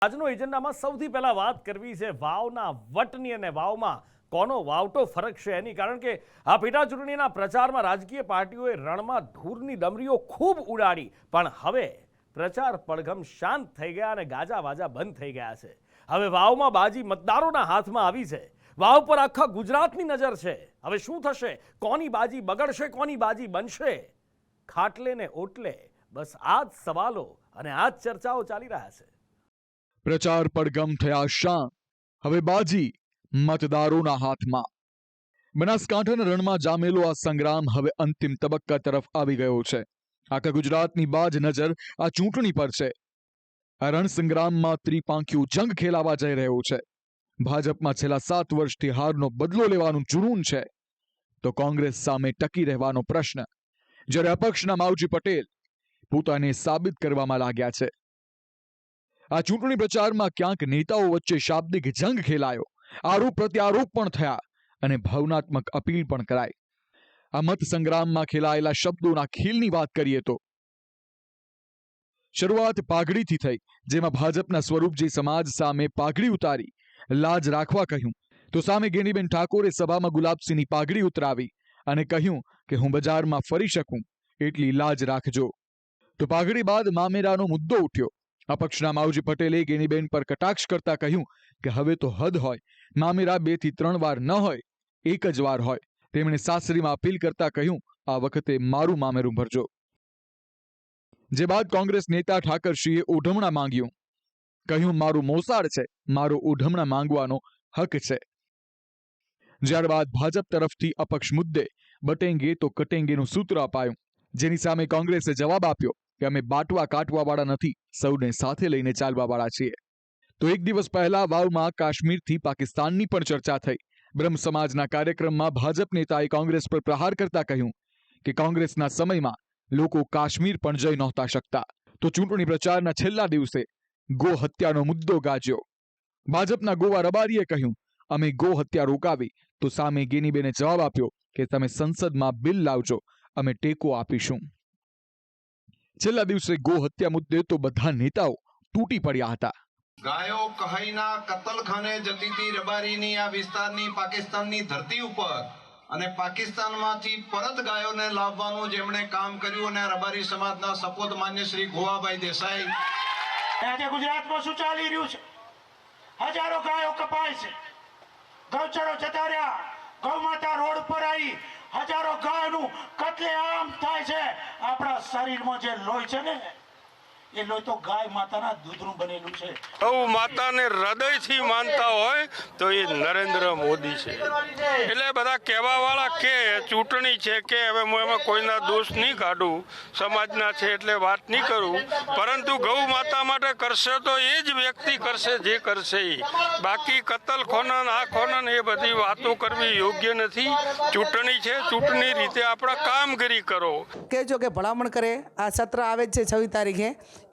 આજનો એજન્ડામાં સૌથી પહેલા વાત કરવી છે વાવના વટની અને વાવમાં કોનો વાવટો ફરક છે એની, કારણ કે આ પેટા ચૂંટણીના પ્રચારમાં રાજકીય પાર્ટીઓએ રણમાં ધૂળની ડમરીઓ ખૂબ ઉડાડી, પણ હવે પ્રચાર પડઘમ શાંત થઈ ગયા અને ગાજા વાજા બંધ થઈ ગયા છે. હવે વાવમાં બાજી મતદારોના હાથમાં આવી છે. વાવ પર આખા ગુજરાતની નજર છે. હવે શું થશે, કોની બાજી બગડશે, કોની બાજી બનશે, ખાટલે ને ઓટલે, બસ આ જ સવાલો અને આ જ ચર્ચાઓ ચાલી રહ્યા છે. પ્રચાર પડઘમ થયા શાંત, હવે બાજી મતદારોના હાથમાં. બનાસકાંઠાના રણમાં જામેલો આ સંગ્રામ હવે અંતિમ તબક્કા તરફ આવી ગયો છે. આખા ગુજરાતની બાજ નજર આ ચૂંટણી પર છે. આ રણ સંગ્રામમાં ત્રિપાંખ્યું જંગ ખેલાવા જઈ રહ્યો છે. ભાજપમાં છેલ્લા 7 વર્ષથી હારનો બદલો લેવાનું જુનૂન છે, તો કોંગ્રેસ સામે ટકી રહેવાનો પ્રશ્ન, જ્યારે અપક્ષના માવજી પટેલ પોતાને સાબિત કરવામાં લાગ્યા છે. આ ચૂંટણી પ્રચારમાં ક્યાંક નેતાઓ વચ્ચે શાબ્દિક જંગ ખેલાયો, આરોપ પ્રત્યારોપ પણ થયા અને ભાવનાત્મક અપીલ પણ કરાઈ. આ મત સંગ્રામમાં ખેલાયેલા શબ્દોના ખીલની વાત કરીએ તો શરૂઆત પાઘડીથી થઈ, જેમાં ભાજપના સ્વરૂપજી સમાજ સામે પાઘડી ઉતારી લાજ રાખવા કહ્યું, તો સામે ગેનીબેન ઠાકોરે સભામાં ગુલાબસિંહની પાઘડી ઉતરાવી અને કહ્યું કે હું બજારમાં ફરી શકું એટલી લાજ રાખજો. તો પાઘડી બાદ મામેરાનો મુદ્દો ઉઠ્યો. અપક્ષના માવજી પટેલે ગેનીબેન પર કટાક્ષ કરતા કહ્યું કે હવે તો હદ હોય, મામેરા 2 થી 3 વાર ન હોય, એક જ વાર હોય. તેમણે સાસરીમાં અપીલ કરતા કહ્યું, આ વખતે મારું મામેરું ભરજો. જે બાદ કોંગ્રેસ નેતા ઠાકરસિંહે ઓઢમણા માંગ્યું, કહ્યું મારું મોસાળ છે, મારો ઓઢમણા માંગવાનો હક છે. ત્યારબાદ ભાજપ તરફથી અપક્ષ મુદ્દે બટેંગે તો કટેંગેનું સૂત્ર અપાયું, જેની સામે કોંગ્રેસે જવાબ આપ્યો કે અમે બાટવા કાટવા વાળા નથી, સૌને સાથે લઈને ચાલવા વાળા છીએ. તો એક દિવસ પહેલા વાવમાં કાશ્મીરથી પાકિસ્તાનની પણ ચર્ચા થઈ. બ્રહ્મ સમાજના કાર્યક્રમમાં ભાજપ નેતાએ કોંગ્રેસ પર પ્રહાર કરતા કહ્યું કે કોંગ્રેસના સમયમાં લોકો કાશ્મીર પણ જઈ નહોતા શકતા. તો ચૂંટણી પ્રચારના છેલ્લા દિવસે ગો હત્યાનો મુદ્દો ગાજ્યો. ભાજપના ગોવા રબારીએ કહ્યું, અમે ગો હત્યા રોકાવી, તો સામે ગેનીબેને જવાબ આપ્યો કે તમે સંસદમાં બિલ લાવજો, અમે ટેકો આપીશું. છેલ્લા દિવસે ગો હત્યા મુદ્દે તો બધા નેતાઓ તૂટી પડ્યા હતા. ગાયો કહાઈના કતલખાને જતી હતી રબારીની આ વિસ્તારની પાકિસ્તાનની ધરતી ઉપર, અને પાકિસ્તાનમાંથી પરત ગાયોને લાવવાનું જેમણે કામ કર્યું, અને રબારી સમાજના સપોત માન્ય શ્રી ગોવાભાઈ દેસાઈ. આજે ગુજરાતમાં શું ચાલી રહ્યું છે? હજારો ગાયો કપાય છે, ગૌચરો જતા રહ્યા, ગૌમાતા રોડ પર આવી, હજારો ગાયોનું કતલેઆમ થાય છે. આપણા શરીરમાં જે લોહી છે ને, એ લોહી તો ગાય માતાના દૂધનું બનેલું છે. ગૌ માતાને હૃદયથી માનતા હોય તો એ નરેન્દ્ર મોદી છે. એટલે બધા કહેવા વાળા કે ચૂંટણી છે કે હવે હું એમાં કોઈના દોષ નહીં કાઢું, સમાજના છે એટલે વાત નહીં કરું, પરંતુ ગૌ માતા માટે કરશે તો એ જ વ્યક્તિ કરશે જે કરશે એ. બાકી કતલ ખોનન આ ખોનન એ બધી વાતો કરવી યોગ્ય નથી. ચૂંટણી છે, ચૂંટણી રીતે આપણે કામગીરી કરો. કહેજો કે ભલામણ કરે. આ સત્ર આવે છે 26 તારીખે,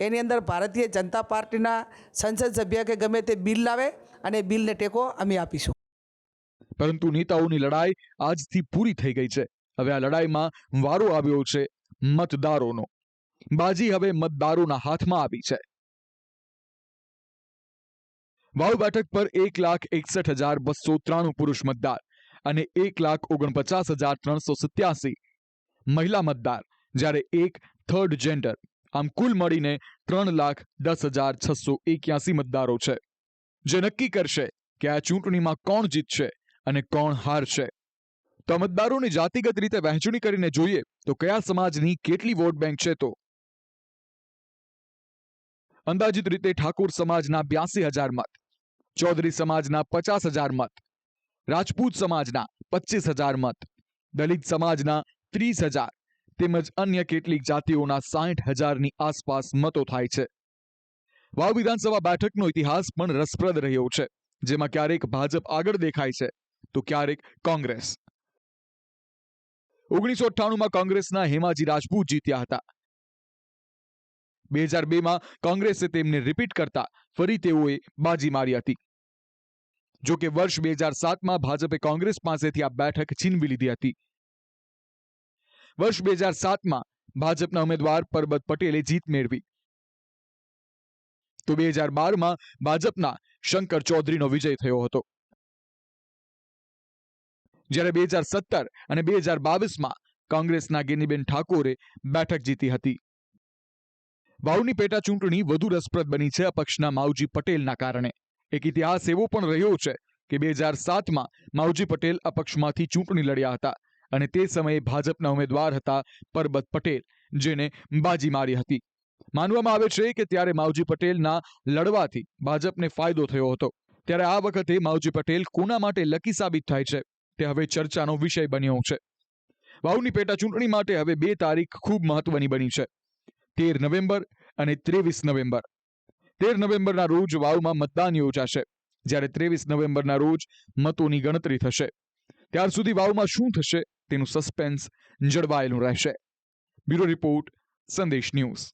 એની અંદર ભારતીય જનતા પાર્ટીના સંસદ સભ્ય કે ગમે તે બિલ લાવે અને બિલને ટેકો અમે આપીશું. પરંતુ નેતાઓની લડાઈ આજથી પૂરી થઈ ગઈ છે. હવે આ લડાઈમાં વારો આવ્યો છે મતદારોનો. બાજી હવે મતદારોના હાથમાં આવી છે. વાવ બેઠક પર 1,61,293 પુરુષ મતદાર અને 1,49,387 મહિલા મતદાર, જ્યારે એક થર્ડ જેન્ડર, આમ કુલ મળીને 3,10,681 મતદારો છે, જે નક્કી કરશે કે આ ચૂંટણીમાં કોણ જીતશે અને કોણ હારશે. તો મતદારોની જાતિગત રીતે વહેંચણી કરીને જોઈએ તો કયા સમાજની કેટલી વોટ બેંક છે, તો અંદાજિત રીતે ઠાકોર સમાજના 82,000 મત, ચૌધરી સમાજના 50,000 મત, રાજપૂત સમાજના 25,000 મત, દલિત સમાજના 30,000 તેમજ અન્ય કેટલીક જાતિઓના 60,000ની આસપાસ મતો થાય છે. વાવ વિધાનસભા બેઠકનો ઇતિહાસ પણ રસપ્રદ રહ્યો છે, જેમાં ક્યારેક ભાજપ આગળ દેખાય છે તો ક્યારેક કોંગ્રેસ. 1998માં કોંગ્રેસના હેમાજી રાજપૂત જીત્યા હતા. 2002માં કોંગ્રેસે તેમને રિપીટ કરતા ફરી તેઓએ બાજી મારી હતી. જો કે વર્ષ 2007માં ભાજપે કોંગ્રેસ પાસેથી આ બેઠક છીનવી લીધી હતી. વર્ષ 2007માં ભાજપના ઉમેદવાર પરબત પટેલે જીત મેળવી. તો 2012માં ભાજપના શંકર ચૌધરીનો વિજય થયો હતો, જ્યારે 2017 અને 2022માં કોંગ્રેસના ગેનીબેન ઠાકોરે બેઠક જીતી હતી. વાવની પેટા ચૂંટણી વધુ રસપ્રદ બની છે અપક્ષના માવજી પટેલના કારણે. એક ઇતિહાસ એવો પણ રહ્યો છે કે 2007માં માવજી પટેલ અપક્ષમાંથી ચૂંટણી લડ્યા હતા અને તે સમયે ભાજપના ઉમેદવાર હતા પરબત પટેલ, જેને બાજી મારી હતી. માનવામાં આવે છે કે ત્યારે માવજી પટેલના લડવાથી ભાજપને ફાયદો થયો હતો. ત્યારે આ વખતે માવજી પટેલ કોના માટે લકી સાબિત થાય છે તે હવે ચર્ચાનો વિષય બન્યો છે. વાવની પેટા ચૂંટણી માટે હવે 2 તારીખ ખૂબ મહત્વની બની છે, 13 નવેમ્બર અને 23 નવેમ્બર. 13 નવેમ્બરના રોજ વાવમાં મતદાન યોજાશે, જ્યારે 23 નવેમ્બરના રોજ મતોની ગણતરી થશે. ત્યાર સુધી વાવમાં શું થશે તેનું સસ્પેન્સ જળવાયેલું રહેશે. બ્યુરો રિપોર્ટ, સંદેશ ન્યૂઝ.